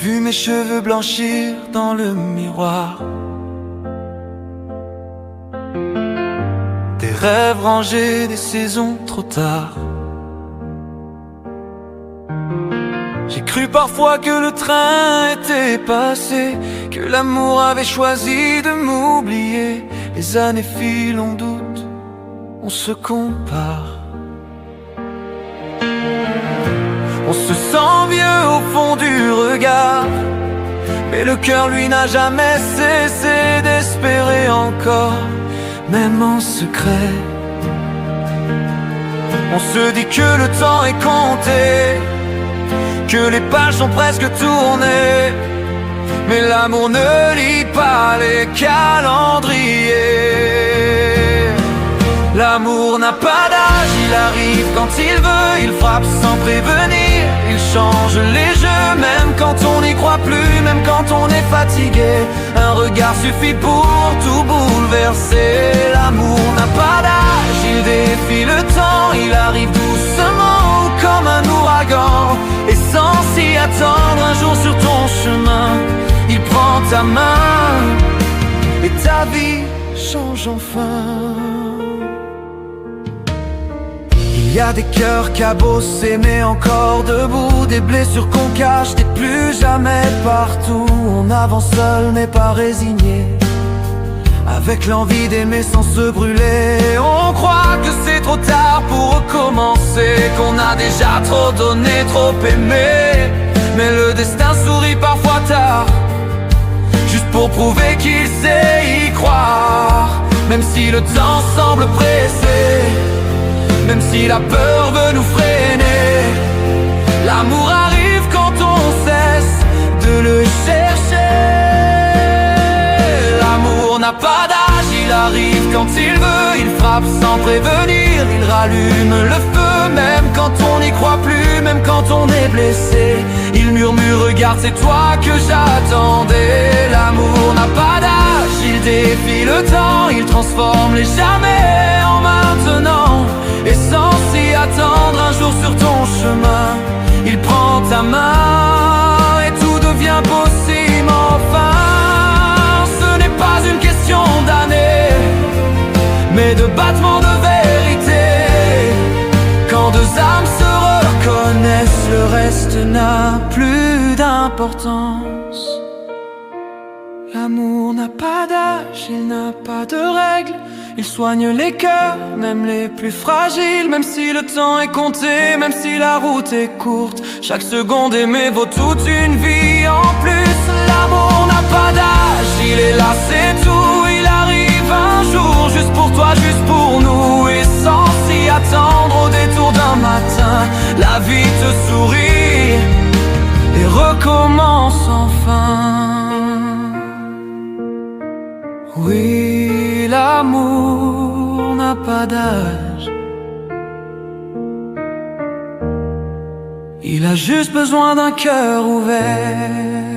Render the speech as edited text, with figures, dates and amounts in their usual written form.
vu mes cheveux blanchir dans le miroir, des rêves rangés, des saisons trop tard. J'ai cru parfois que le train était passé, que l'amour avait choisi de m'oublier. Les années filent, on doute, on se compare. On se sent vieux au fond du regard, mais le cœur lui n'a jamais cessé d'espérer encore, même en secret. On se dit que le temps est compté, que les pages sont presque tournées, mais l'amour ne lit pas les calendriers. L'amour n'a pas d'âge, il arrive quand il veut, il frappe sans prévenir, il change les jeux, même quand on n'y croit plus, même quand on est fatigué. Un regard suffit pour tout bouleverser. L'amour n'a pas d'âge, il défie le temps, il arrive doucement comme un ouragan, et sans s'y attendre, un jour sur ton chemin, il prend ta main, et ta vie change enfin. Il y a des cœurs cabossés mais encore debout, des blessures qu'on cache, des plus jamais partout. On avance seul mais pas résigné, avec l'envie d'aimer sans se brûler. On croit que c'est trop tard pour recommencer, qu'on a déjà trop donné, trop aimé. Mais le destin sourit parfois tard, juste pour prouver qu'il sait y croire. Même si le temps semble pressé, même si la peur veut nous freiner, l'amour arrive quand on cesse de le chercher. L'amour n'a pas d'âge, il arrive quand il veut, il frappe sans prévenir, il rallume le feu, même quand on n'y croit plus, même quand on est blessé. Il murmure, regarde c'est toi que j'attendais. L'amour n'a pas d'âge, il défie le temps, il transforme les jamais en maintenant. Et sans s'y attendre, un jour sur ton chemin, il prend ta main et tout devient possible enfin. Ce n'est pas une question d'années, mais de battements de vérité. Quand deux âmes se reconnaissent, le reste n'a plus d'importance. L'amour n'a pas d'âge, il n'a pas de règles, il soigne les cœurs, même les plus fragiles. Même si le temps est compté, même si la route est courte, chaque seconde aimée vaut toute une vie en plus. L'amour n'a pas d'âge, il est là c'est tout, il arrive un jour, juste pour toi, juste pour nous. Et sans s'y attendre, au détour d'un matin, la vie te sourit et recommence enfin. Oui, l'amour n'a pas d'âge, il a juste besoin d'un cœur ouvert.